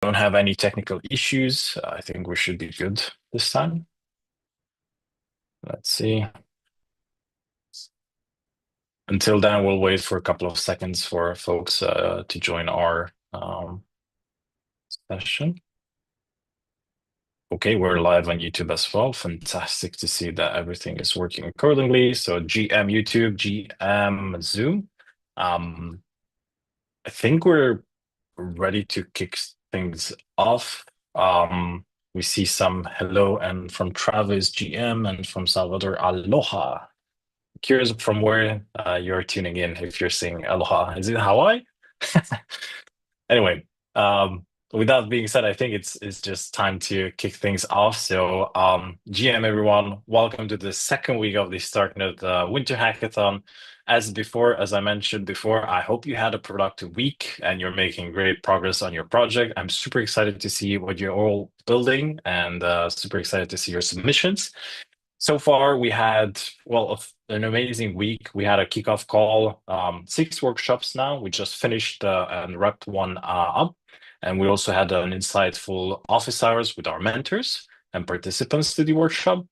Don't have any technical issues. I think we should be good this time. Let's see. Until then, we'll wait for a couple of seconds for folks to join our session. Okay, we're live on YouTube as well. Fantastic to see that everything is working accordingly. So GM YouTube, GM Zoom. I think we're ready to kick things off. We see some hello and from Travis GM and from Salvador Aloha. Curious from where you're tuning in if you're saying Aloha. Is it Hawaii? Anyway, with that being said, I think it's just time to kick things off. So, GM everyone, welcome to the second week of the StarkNet Winter Hackathon. As I mentioned before, I hope you had a productive week and you're making great progress on your project. I'm super excited to see what you're all building and super excited to see your submissions. So far, we had, an amazing week. We had a kickoff call, 6 workshops now. We just finished and wrapped one up. And we also had an insightful office hours with our mentors and participants to the workshop.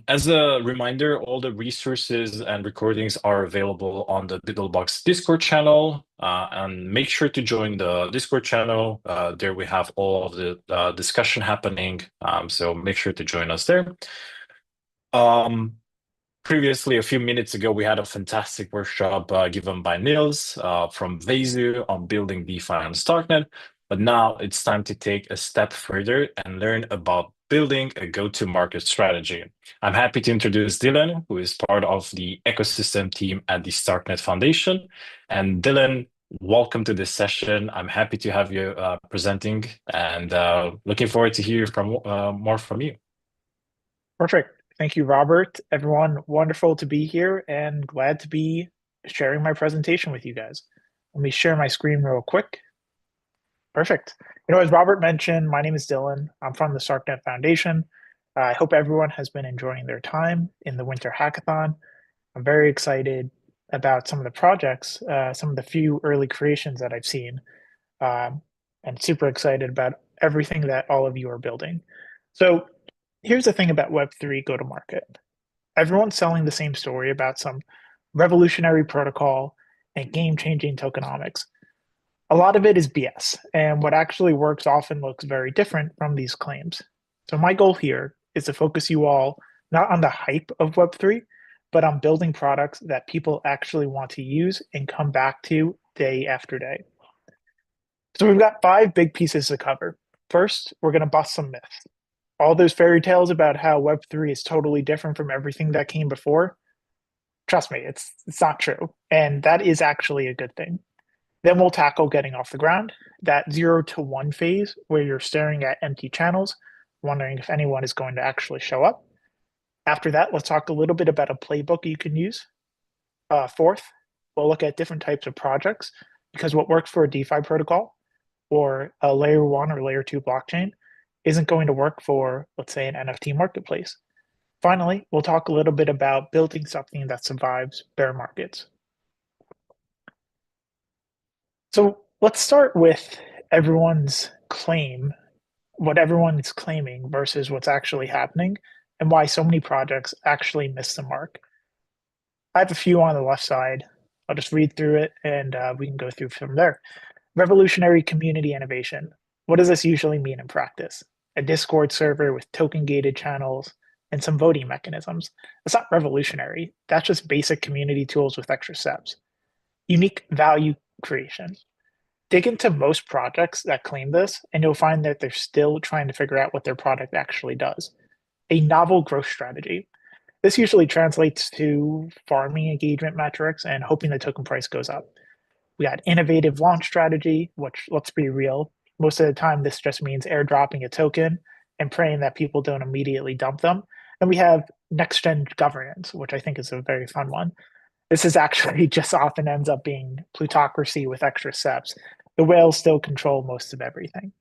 As a reminder, all the resources and recordings are available on the Biddlebox Discord channel. And make sure to join the Discord channel. There we have all of the discussion happening. So make sure to join us there. Previously, a few minutes ago, we had a fantastic workshop given by Nils from Vezu on building DeFi on StarkNet. But now it's time to take a step further and learn about building a go-to-market strategy. I'm happy to introduce Dylan, who is part of the ecosystem team at the StarkNet Foundation. And Dylan, welcome to this session. I'm happy to have you presenting and looking forward to hear from more from you. Perfect. Thank you, Robert. Everyone, wonderful to be here and glad to be sharing my presentation with you guys. Let me share my screen real quick. Perfect. As Robert mentioned, my name is Dylan. I'm from the StarkNet Foundation. I hope everyone has been enjoying their time in the Winter Hackathon. I'm very excited about some of the projects, some of the few early creations that I've seen, and super excited about everything that all of you are building. So here's the thing about Web3 go-to-market. Everyone's selling the same story about some revolutionary protocol and game-changing tokenomics. A lot of it is BS, and what actually works often looks very different from these claims. So my goal here is to focus you all not on the hype of Web3, but on building products that people actually want to use and come back to day after day. So we've got 5 big pieces to cover. First, we're going to bust some myths. All those fairy tales about how Web3 is totally different from everything that came before, trust me, it's not true. And that is actually a good thing. Then we'll tackle getting off the ground, that 0 to 1 phase where you're staring at empty channels, wondering if anyone is going to actually show up. After that, let's talk a little bit about a playbook you can use. Fourth, we'll look at different types of projects because what works for a DeFi protocol or a layer 1 or layer 2 blockchain isn't going to work for, let's say, an NFT marketplace. Finally, we'll talk a little bit about building something that survives bear markets. So let's start with everyone's claim, what everyone is claiming versus what's actually happening, and why so many projects actually miss the mark. I have a few on the left side. I'll just read through it and we can go through from there. Revolutionary community innovation. What does this usually mean in practice? A Discord server with token gated channels and some voting mechanisms. That's not revolutionary. That's just basic community tools with extra steps. Unique value creation. Dig into most projects that claim this, and you'll find that they're still trying to figure out what their product actually does. A novel growth strategy. This usually translates to farming engagement metrics and hoping the token price goes up. We got innovative launch strategy, which, let's be real, most of the time this just means airdropping a token and praying that people don't immediately dump them. And we have next-gen governance, which I think is a very fun one. This is actually just often ends up being plutocracy with extra steps. The whales still control most of everything.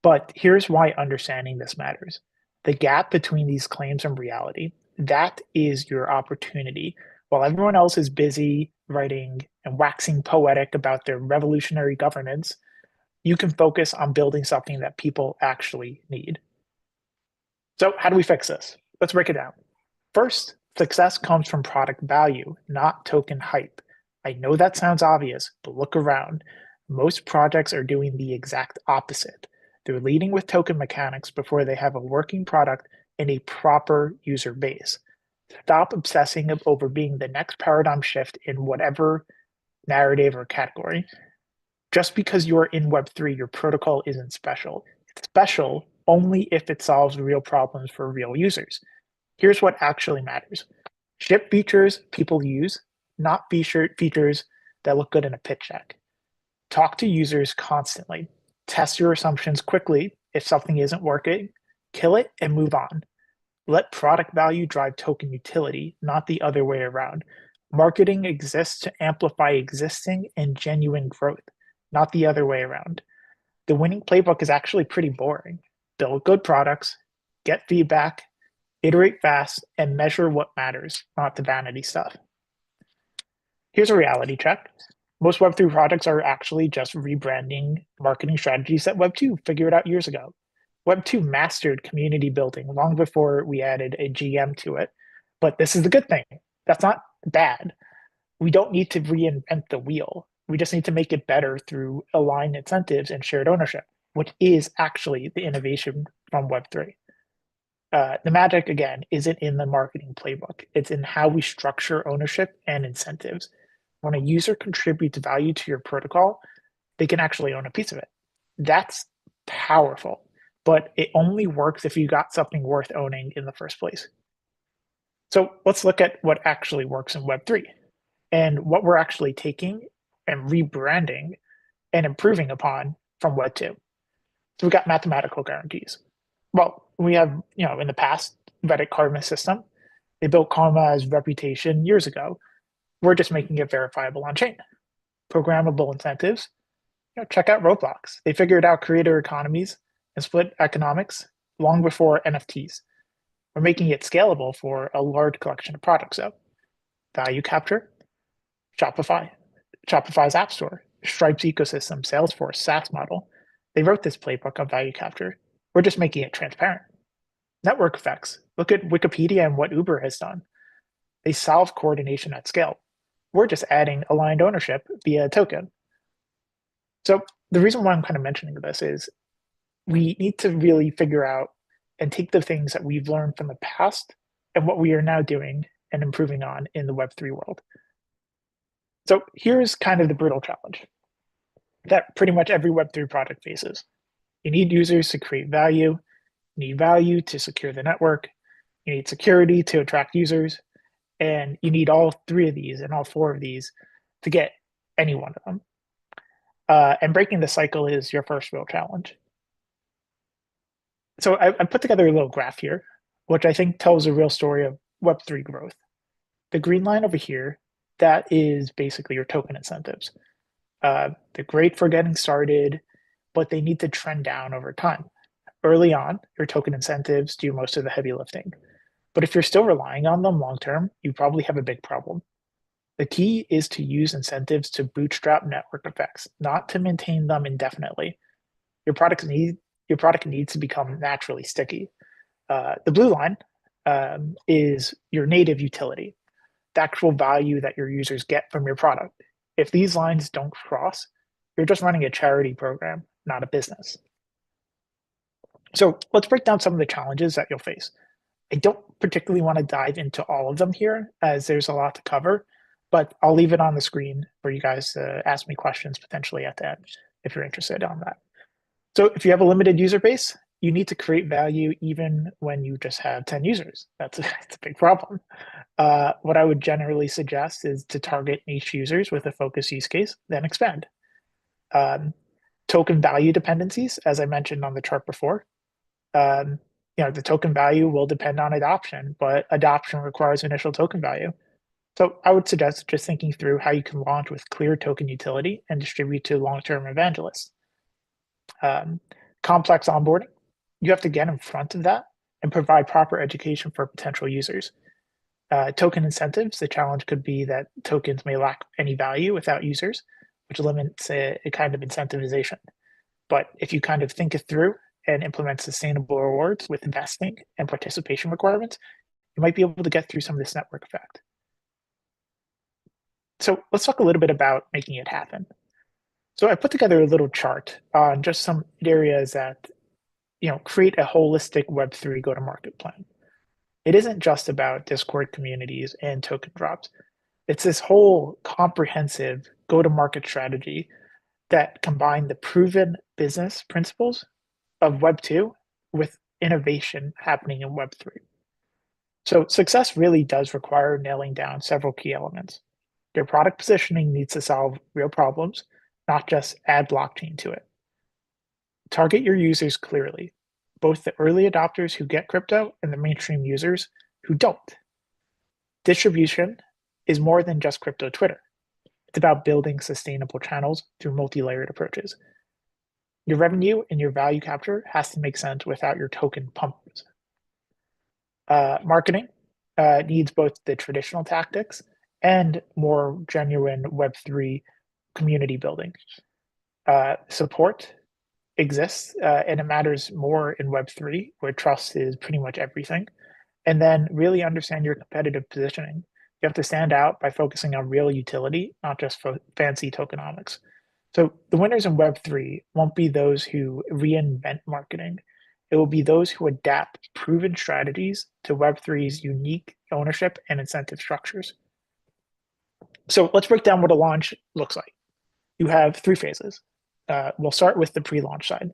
But here's why understanding this matters. The gap between these claims and reality, that is your opportunity. While everyone else is busy writing and waxing poetic about their revolutionary governance, you can focus on building something that people actually need. So how do we fix this? Let's break it down. First, success comes from product value, not token hype. I know that sounds obvious, but look around. Most projects are doing the exact opposite. They're leading with token mechanics before they have a working product and a proper user base. Stop obsessing over being the next paradigm shift in whatever narrative or category. Just because you are in Web3, your protocol isn't special. It's special only if it solves real problems for real users. Here's what actually matters. Ship features people use, not features that look good in a pitch deck. Talk to users constantly. Test your assumptions quickly. If something isn't working, kill it and move on. Let product value drive token utility, not the other way around. Marketing exists to amplify existing and genuine growth, not the other way around. The winning playbook is actually pretty boring. Build good products, get feedback, iterate fast, and measure what matters, not the vanity stuff. Here's a reality check. Most Web3 projects are actually just rebranding marketing strategies that Web2 figured out years ago. Web2 mastered community building long before we added a GM to it. But this is the good thing. That's not bad. We don't need to reinvent the wheel. We just need to make it better through aligned incentives and shared ownership, which is actually the innovation from Web3. The magic, again, isn't in the marketing playbook. It's in how we structure ownership and incentives. When a user contributes value to your protocol, they can actually own a piece of it. That's powerful, but it only works if you got something worth owning in the first place. So let's look at what actually works in Web3 and what we're actually taking and rebranding and improving upon from Web2. So we've got mathematical guarantees. Well, we have, in the past, Reddit Karma system. They built Karma's reputation years ago. We're just making it verifiable on chain. Programmable incentives. Check out Roblox. They figured out creator economies and split economics long before NFTs. We're making it scalable for a large collection of products, though. Value capture. Shopify's App Store. Stripe's ecosystem, Salesforce, SaaS model. They wrote this playbook on value capture. We're just making it transparent. Network effects. Look at Wikipedia and what Uber has done. They solve coordination at scale. We're just adding aligned ownership via a token. So the reason why I'm kind of mentioning this is we need to really figure out and take the things that we've learned from the past and what we are now doing and improving on in the Web3 world. So here's kind of the brutal challenge that pretty much every Web3 project faces. You need users to create value, you need value to secure the network, you need security to attract users, and you need all three of these and all four of these to get any one of them. And breaking the cycle is your first real challenge. So I put together a little graph here, which I think tells a real story of Web3 growth. The green line over here, that is basically your token incentives. They're great for getting started, but they need to trend down over time. Early on, your token incentives do most of the heavy lifting. But if you're still relying on them long term, you probably have a big problem. The key is to use incentives to bootstrap network effects, not to maintain them indefinitely. Your product needs to become naturally sticky. The blue line is your native utility, the actual value that your users get from your product. If these lines don't cross, you're just running a charity program, not a business. So let's break down some of the challenges that you'll face. I don't particularly want to dive into all of them here as there's a lot to cover, but I'll leave it on the screen for you guys to ask me questions potentially at the end if you're interested on that. So if you have a limited user base, you need to create value even when you just have 10 users. That's a big problem. What I would generally suggest is to target niche users with a focus use case, then expand. Token value dependencies, as I mentioned on the chart before. The token value will depend on adoption, but adoption requires initial token value. So I would suggest just thinking through how you can launch with clear token utility and distribute to long-term evangelists. Complex onboarding, you have to get in front of that and provide proper education for potential users. Token incentives, the challenge could be that tokens may lack any value without users, which limits a kind of incentivization. But if you kind of think it through and implement sustainable rewards with investing and participation requirements, you might be able to get through some of this network effect. So let's talk a little bit about making it happen. So I put together a little chart on just some areas that create a holistic Web3 go-to-market plan. It isn't just about Discord communities and token drops. It's this whole comprehensive go-to-market strategy that combine the proven business principles of Web 2 with innovation happening in Web 3. So success really does require nailing down several key elements. Your product positioning needs to solve real problems, not just add blockchain to it. Target your users clearly, both the early adopters who get crypto and the mainstream users who don't. Distribution is more than just crypto Twitter. It's about building sustainable channels through multi-layered approaches. Your revenue and your value capture has to make sense without your token pumpers. Marketing needs both the traditional tactics and more genuine Web3 community building. Support exists, and it matters more in Web3, where trust is pretty much everything. And then really understand your competitive positioning. You have to stand out by focusing on real utility, not just fancy tokenomics. So the winners in Web3 won't be those who reinvent marketing. It will be those who adapt proven strategies to Web3's unique ownership and incentive structures. So let's break down what a launch looks like. You have three phases. We'll start with the pre-launch side.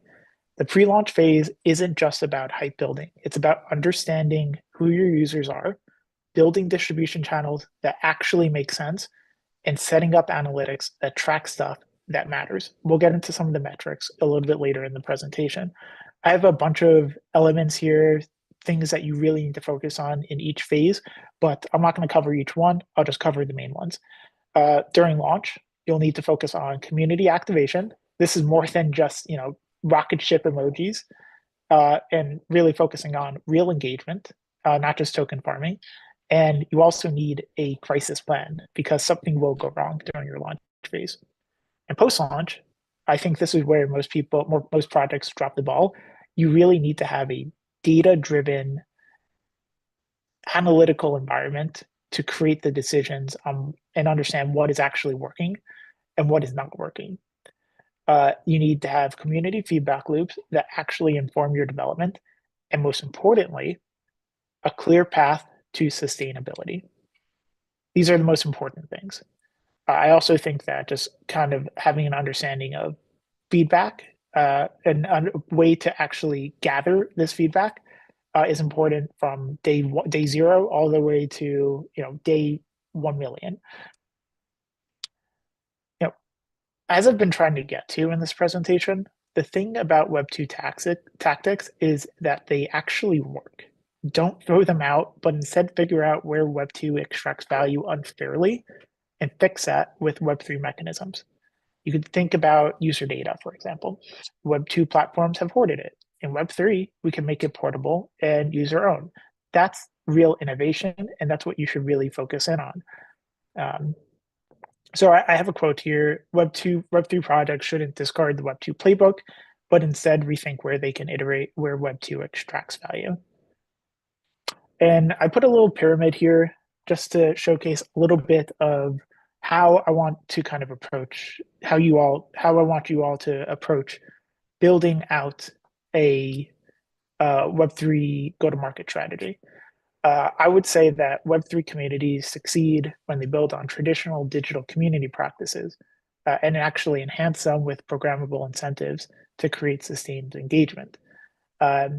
The pre-launch phase isn't just about hype building. It's about understanding who your users are, building distribution channels that actually make sense, and setting up analytics that track stuff that matters. We'll get into some of the metrics a little bit later in the presentation. I have a bunch of elements here, things that you really need to focus on in each phase, but I'm not going to cover each one. I'll just cover the main ones. During launch, you'll need to focus on community activation. This is more than just rocket ship emojis, and really focusing on real engagement, not just token farming. And you also need a crisis plan because something will go wrong during your launch phase. And post-launch, I think this is where most projects drop the ball. You really need to have a data-driven analytical environment to create the decisions and understand what is actually working and what is not working. You need to have community feedback loops that actually inform your development. And most importantly, a clear path to sustainability. These are the most important things. I also think that just kind of having an understanding of feedback and a way to actually gather this feedback is important from day zero all the way to day 1 million. As I've been trying to get to in this presentation, the thing about Web2 tactics is that they actually work. Don't throw them out, but instead figure out where Web2 extracts value unfairly and fix that with Web3 mechanisms. You could think about user data, for example. Web2 platforms have hoarded it. In Web3, we can make it portable and user owned. That's real innovation, and that's what you should really focus in on. So I have a quote here: Web3 projects shouldn't discard the Web2 playbook, but instead rethink where they can iterate where Web2 extracts value. And I put a little pyramid here just to showcase a little bit of how I want to kind of approach how I want you all to approach building out a Web3 go-to-market strategy. I would say that Web3 communities succeed when they build on traditional digital community practices and actually enhance them with programmable incentives to create sustained engagement. I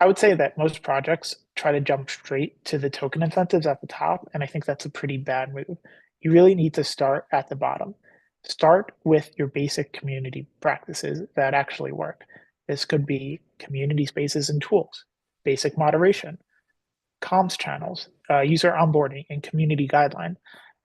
would say that most projects try to jump straight to the token incentives at the top, and I think that's a pretty bad move. You really need to start at the bottom. Start with your basic community practices that actually work. This could be community spaces and tools, basic moderation, comms channels, user onboarding, and community guideline.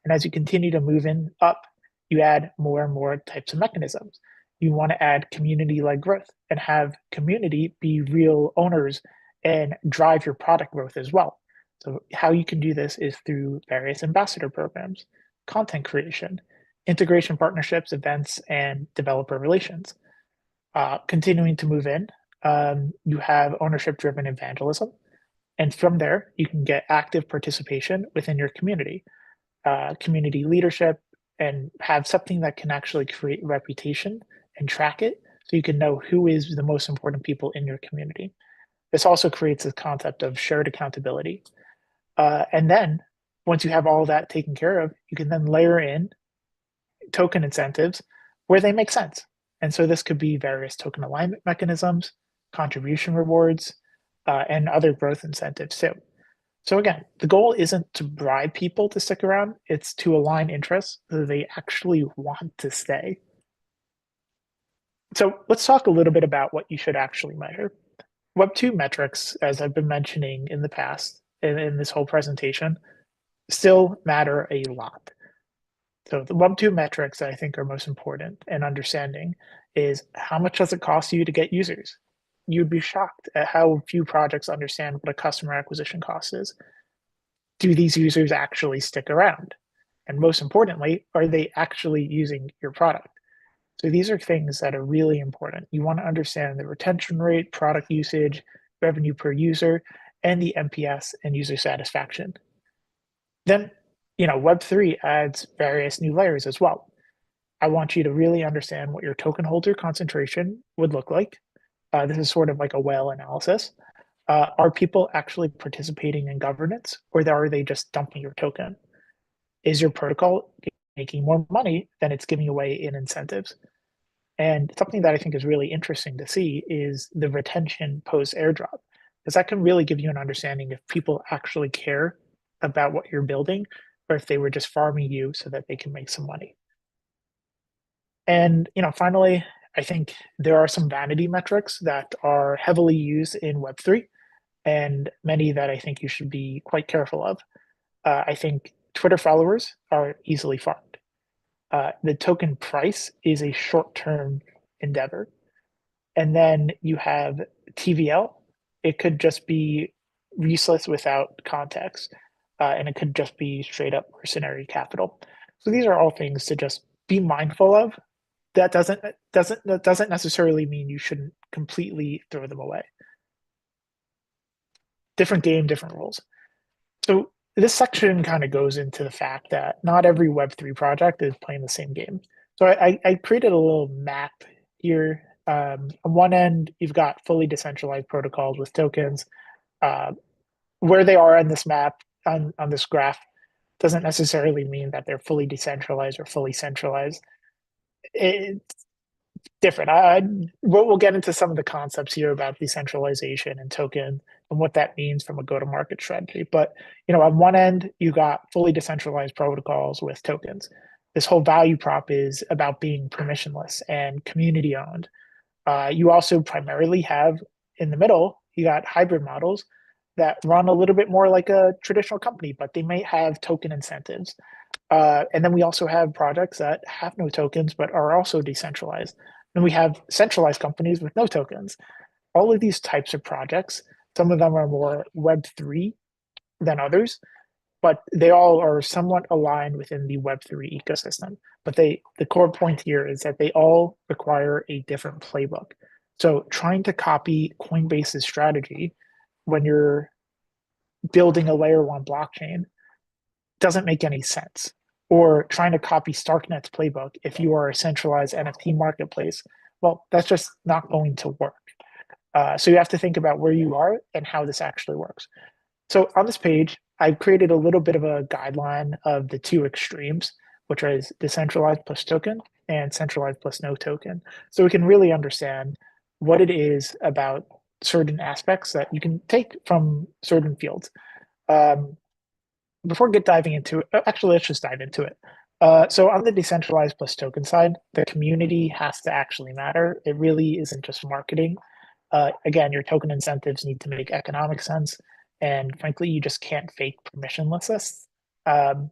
And as you continue to move up, you add more and more types of mechanisms. You want to add community-led growth and have community be real owners and drive your product growth as well. So how you can do this is through various ambassador programs, content creation, integration partnerships, events, and developer relations. Continuing to move in, you have ownership-driven evangelism. And from there, you can get active participation within your community, community leadership, and have something that can actually create reputation and track it so you can know who is the most important people in your community. This also creates a concept of shared accountability. And then once you have all of that taken care of, you can then layer in token incentives where they make sense. And so this could be various token alignment mechanisms, contribution rewards, and other growth incentives too. So again, the goal isn't to bribe people to stick around, it's to align interests so they actually want to stay. So let's talk a little bit about what you should actually measure. Web2 metrics, as I've been mentioning in the past, in this whole presentation, still matter a lot. So the Web2 metrics that I think are most important and understanding is how much does it cost you to get users? You'd be shocked at how few projects understand what a customer acquisition cost is. Do these users actually stick around? And most importantly, are they actually using your product? So these are things that are really important. You want to understand the retention rate, product usage, revenue per user, and the NPS and user satisfaction. Then, Web3 adds various new layers as well. I want you to really understand what your token holder concentration would look like. This is sort of like a whale analysis. Are people actually participating in governance, or are they just dumping your token? Is your protocol making more money than it's giving away in incentives? And something that I think is really interesting to see is the retention post airdrop, because that can really give you an understanding if people actually care about what you're building or if they were just farming you so that they can make some money. And finally, I think there are some vanity metrics that are heavily used in Web3 and many that I think you should be quite careful of. I think Twitter followers are easily farmed. The token price is a short-term endeavor. And then you have TVL. It could just be useless without context, and it could just be straight up mercenary capital. So these are all things to just be mindful of. That doesn't necessarily mean you shouldn't completely throw them away. Different game, different rules. So this section kind of goes into the fact that not every Web3 project is playing the same game. So I created a little map here. On one end, you've got fully decentralized protocols with tokens. Uh, where they are on this map, on this graph, doesn't necessarily mean that they're fully decentralized or fully centralized. It's different. We'll get into some of the concepts here about decentralization and token and what that means from a go-to-market strategy. But on one end, you got fully decentralized protocols with tokens. This whole value prop is about being permissionless and community owned. You also primarily have in the middle, you got hybrid models that run a little bit more like a traditional company, but they may have token incentives. And then we also have projects that have no tokens, but are also decentralized. And we have centralized companies with no tokens. All of these types of projects, some of them are more Web3 than others, but they all are somewhat aligned within the Web3 ecosystem. But the core point here is that they all require a different playbook. So trying to copy Coinbase's strategy when you're building a layer one blockchain doesn't make any sense. Or trying to copy Starknet's playbook if you are a centralized NFT marketplace, well, that's just not going to work. So you have to think about where you are and how this actually works. So on this page, I've created a little bit of a guideline of the two extremes, which is decentralized plus token and centralized plus no token. So we can really understand what it is about certain aspects that you can take from certain fields. Um, Before get diving into it, actually, let's just dive into it. So on the decentralized plus token side, the community has to actually matter. It really isn't just marketing. Again, your token incentives need to make economic sense. And frankly, you just can't fake permissionlessness. Um,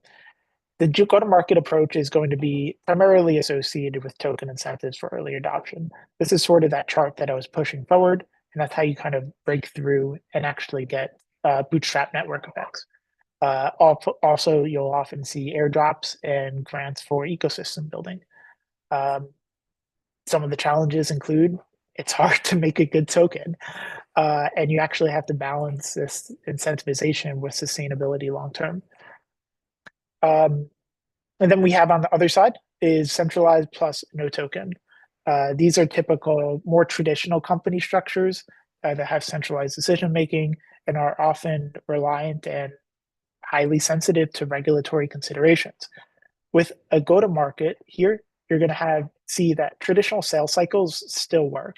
the go-to-market approach is going to be primarily associated with token incentives for early adoption. This is sort of that chart that I was pushing forward, and that's how you kind of break through and actually get bootstrap network effects. Also, you'll often see airdrops and grants for ecosystem building. Um, some of the challenges include it's hard to make a good token. And you actually have to balance this incentivization with sustainability long term. Um, and then we have on the other side is centralized plus no token. These are typical, more traditional company structures that have centralized decision making and are often reliant and highly sensitive to regulatory considerations. With a go to market here, you're going to have see that traditional sales cycles still work.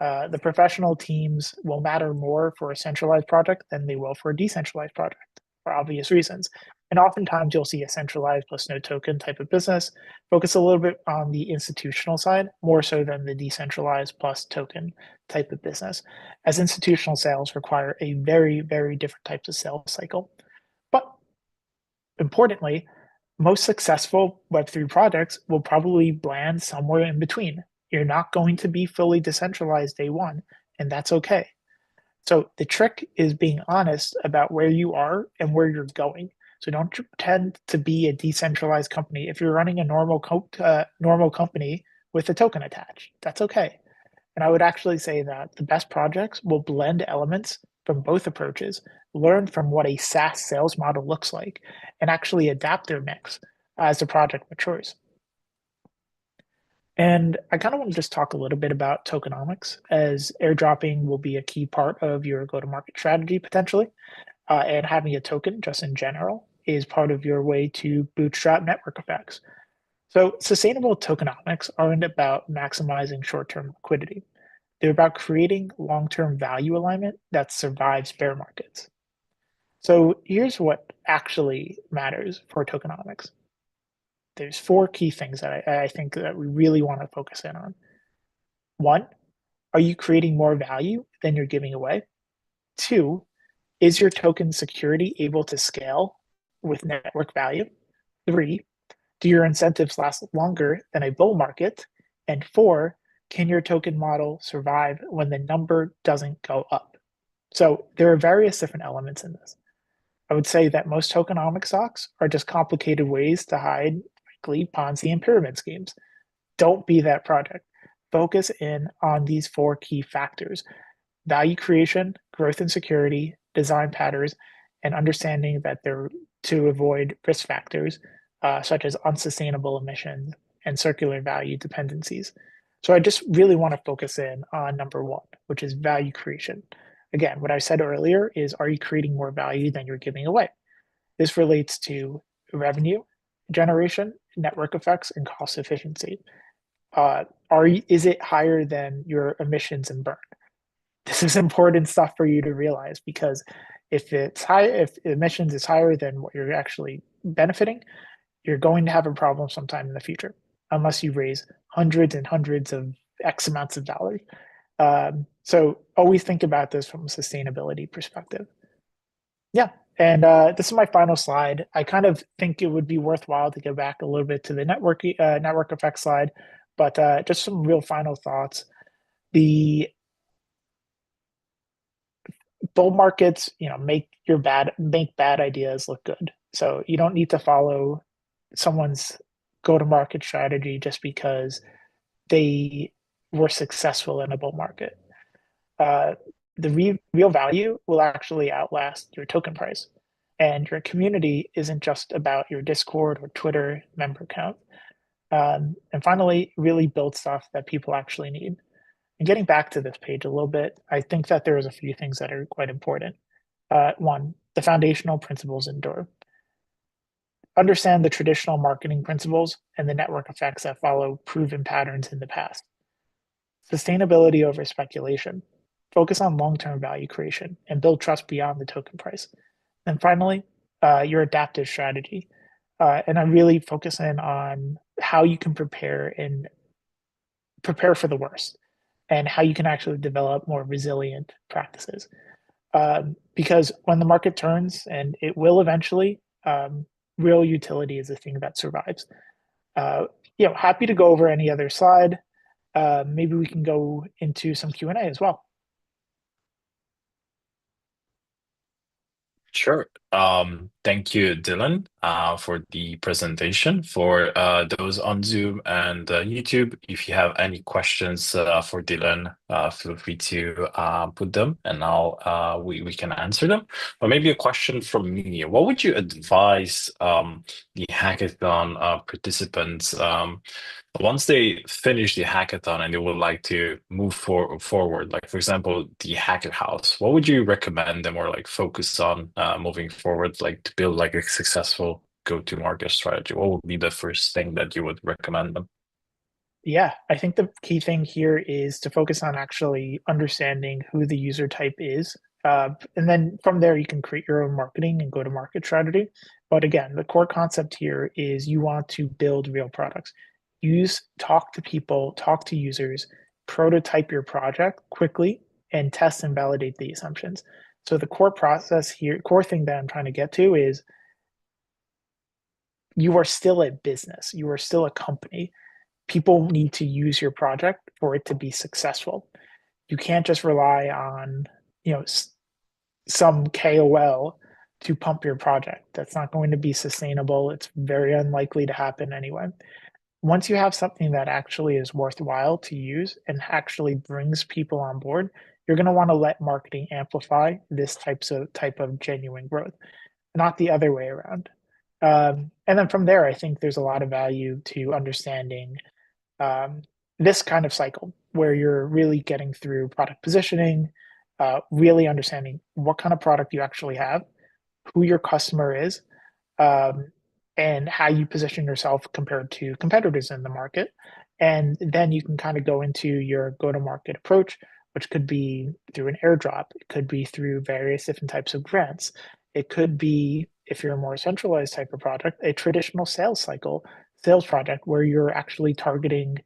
The professional teams will matter more for a centralized project than they will for a decentralized project for obvious reasons. And oftentimes you'll see a centralized plus no token type of business focus a little bit on the institutional side, more so than the decentralized plus token type of business, as institutional sales require a very, very different types of sales cycle. But importantly, most successful Web3 projects will probably land somewhere in between. You're not going to be fully decentralized day one, and that's okay. So the trick is being honest about where you are and where you're going. So don't pretend to be a decentralized company if you're running a normal company with a token attached. That's okay. And I would actually say that the best projects will blend elements from both approaches, learn from what a SaaS sales model looks like, and actually adapt their mix as the project matures. And I kind of want to just talk a little bit about tokenomics, as airdropping will be a key part of your go to market strategy potentially. And having a token, just in general, is part of your way to bootstrap network effects. So, sustainable tokenomics aren't about maximizing short term liquidity. They're about creating long term value alignment that survives bear markets. So here's what actually matters for tokenomics. There's four key things that I think that we really want to focus in on. One, are you creating more value than you're giving away? Two, is your token security able to scale with network value? Three, do your incentives last longer than a bull market? And four, can your token model survive when the number doesn't go up? So there are various different elements in this. I would say that most tokenomic stocks are just complicated ways to hide, frankly, Ponzi and pyramid schemes. Don't be that project. Focus in on these four key factors: value creation, growth and security, design patterns, and understanding that they're to avoid risk factors such as unsustainable emissions and circular value dependencies. So I just really want to focus in on number one, which is value creation. Again, what I said earlier is, are you creating more value than you're giving away? This relates to revenue generation, network effects, and cost efficiency. Is it higher than your emissions and burn? This is important stuff for you to realize, because if emissions is higher than what you're actually benefiting, you're going to have a problem sometime in the future, unless you raise hundreds and hundreds of X amounts of dollars. So always think about this from a sustainability perspective. Yeah. And this is my final slide. I kind of think it would be worthwhile to go back a little bit to the network effect slide, but just some real final thoughts. The bull markets, make bad ideas look good. So you don't need to follow someone's go-to-market strategy just because they were successful in a bull market. Uh, the real value will actually outlast your token price. And your community isn't just about your Discord or Twitter member count. And finally, really build stuff that people actually need. And getting back to this page a little bit, I think that there is a few things that are quite important. One, the foundational principles endure. Understand the traditional marketing principles and the network effects that follow proven patterns in the past. Sustainability over speculation. Focus on long-term value creation and build trust beyond the token price. And finally, your adaptive strategy. And I'm really focusing on how you can prepare for the worst, and how you can actually develop more resilient practices. Because when the market turns, and it will eventually, real utility is the thing that survives. Happy to go over any other slide. Maybe we can go into some Q&A as well. Sure. Thank you, Dylan, for the presentation. For those on Zoom and YouTube, if you have any questions for Dylan, feel free to put them, and now we can answer them. But maybe a question from me: what would you advise the hackathon participants? Once they finish the hackathon and they would like to move forward, like for example, the hacker house, what would you recommend them or like focus on moving forward, like to build like a successful go-to-market strategy? What would be the first thing that you would recommend them? Yeah, I think the key thing here is to focus on actually understanding who the user type is. And then from there, you can create your own marketing and go to market strategy. But again, the core concept here is you want to build real products. Talk to people, talk to users, prototype your project quickly, and test and validate the assumptions. So the core process here, core thing that I'm trying to get to is you are still a business, you are still a company. People need to use your project for it to be successful. You can't just rely on, you know, some KOL to pump your project. That's not going to be sustainable. It's very unlikely to happen anyway. Once you have something that actually is worthwhile to use and actually brings people on board, you're going to want to let marketing amplify this type of genuine growth, not the other way around. And then from there, I think there's a lot of value to understanding um, this kind of cycle where you're really getting through product positioning, really understanding what kind of product you actually have, who your customer is, um, and how you position yourself compared to competitors in the market. And then you can kind of go into your go to market approach, which could be through an airdrop, it could be through various different types of grants, it could be, if you're a more centralized type of product, a traditional sales project where you're actually targeting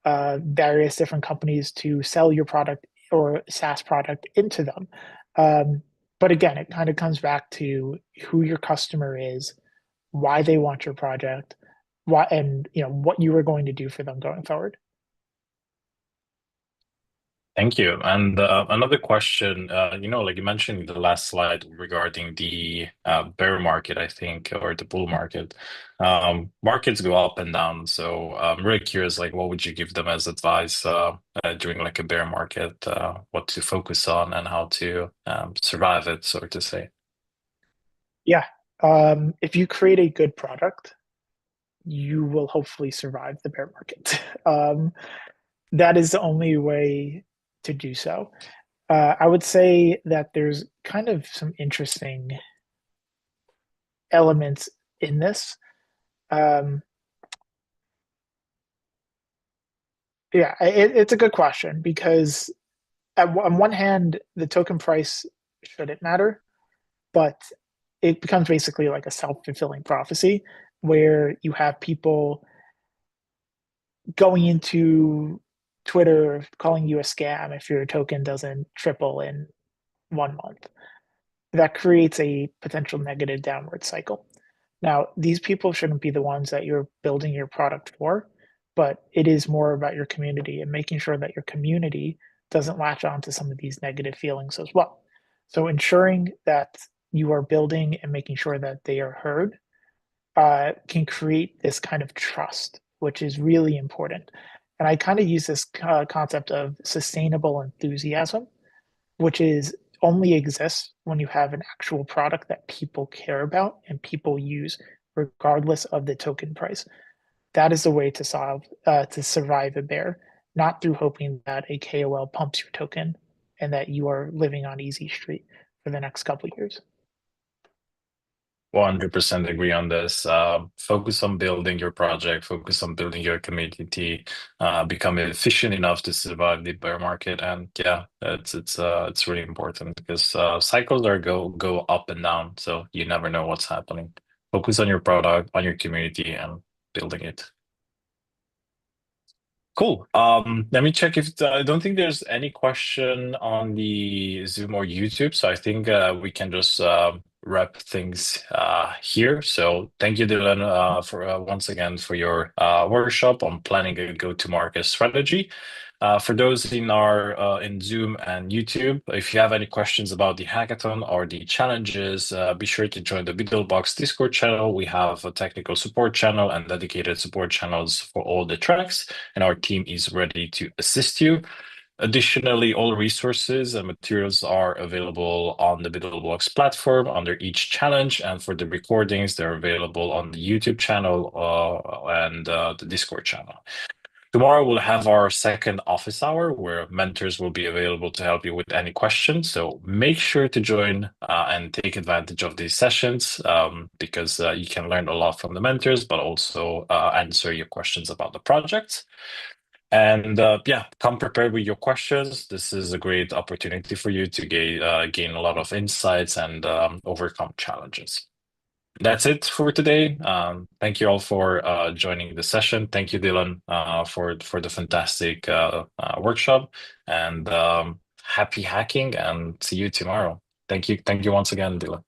various different companies to sell your product or SaaS product into them. Um, but again, it kind of comes back to who your customer is, why they want your project, and what you are going to do for them going forward. Thank you. And another question, like you mentioned in the last slide regarding the bear market, I think, or the bull market. Markets go up and down. So I'm really curious, like, what would you give them as advice during like a bear market, what to focus on and how to survive it, so to say. Yeah. If you create a good product, you will hopefully survive the bear market. That is the only way to do so. I would say that there's kind of some interesting elements in this. Um, yeah, it's a good question because on one hand, the token price shouldn't matter, but it becomes basically like a self-fulfilling prophecy where you have people going into Twitter calling you a scam if your token doesn't triple in 1 month. That creates a potential negative downward cycle. Now, these people shouldn't be the ones that you're building your product for, but it is more about your community and making sure that your community doesn't latch on to some of these negative feelings as well. So ensuring that you are building and making sure that they are heard can create this kind of trust, which is really important. And I kind of use this concept of sustainable enthusiasm, which is only exists when you have an actual product that people care about and people use, regardless of the token price. That is the way to survive a bear, not through hoping that a KOL pumps your token and that you are living on easy street for the next couple of years. 100% agree on this. Focus on building your project, focus on building your community, become efficient enough to survive the bear market. And yeah, it's really important because cycles are go up and down, so you never know what's happening. Focus on your product, on your community, and building it. Cool. Let me check if I don't think there's any question on the Zoom or YouTube, so I think we can just wrap things here. So thank you, Dylan, for once again for your workshop on planning a go-to-market strategy. For those in our in Zoom and YouTube, if you have any questions about the hackathon or the challenges, be sure to join the Beetlebox Discord channel. We have a technical support channel and dedicated support channels for all the tracks, and our team is ready to assist you. Additionally, all resources and materials are available on the Beetlebox platform under each challenge, and for the recordings, they're available on the YouTube channel and the Discord channel. Tomorrow we'll have our second office hour where mentors will be available to help you with any questions. So make sure to join and take advantage of these sessions because you can learn a lot from the mentors, but also answer your questions about the projects. And yeah, come prepared with your questions. This is a great opportunity for you to gain a lot of insights and overcome challenges. That's it for today. Thank you all for joining the session. Thank you, Dylan, for the fantastic workshop. And happy hacking, and see you tomorrow. Thank you. Thank you once again, Dylan.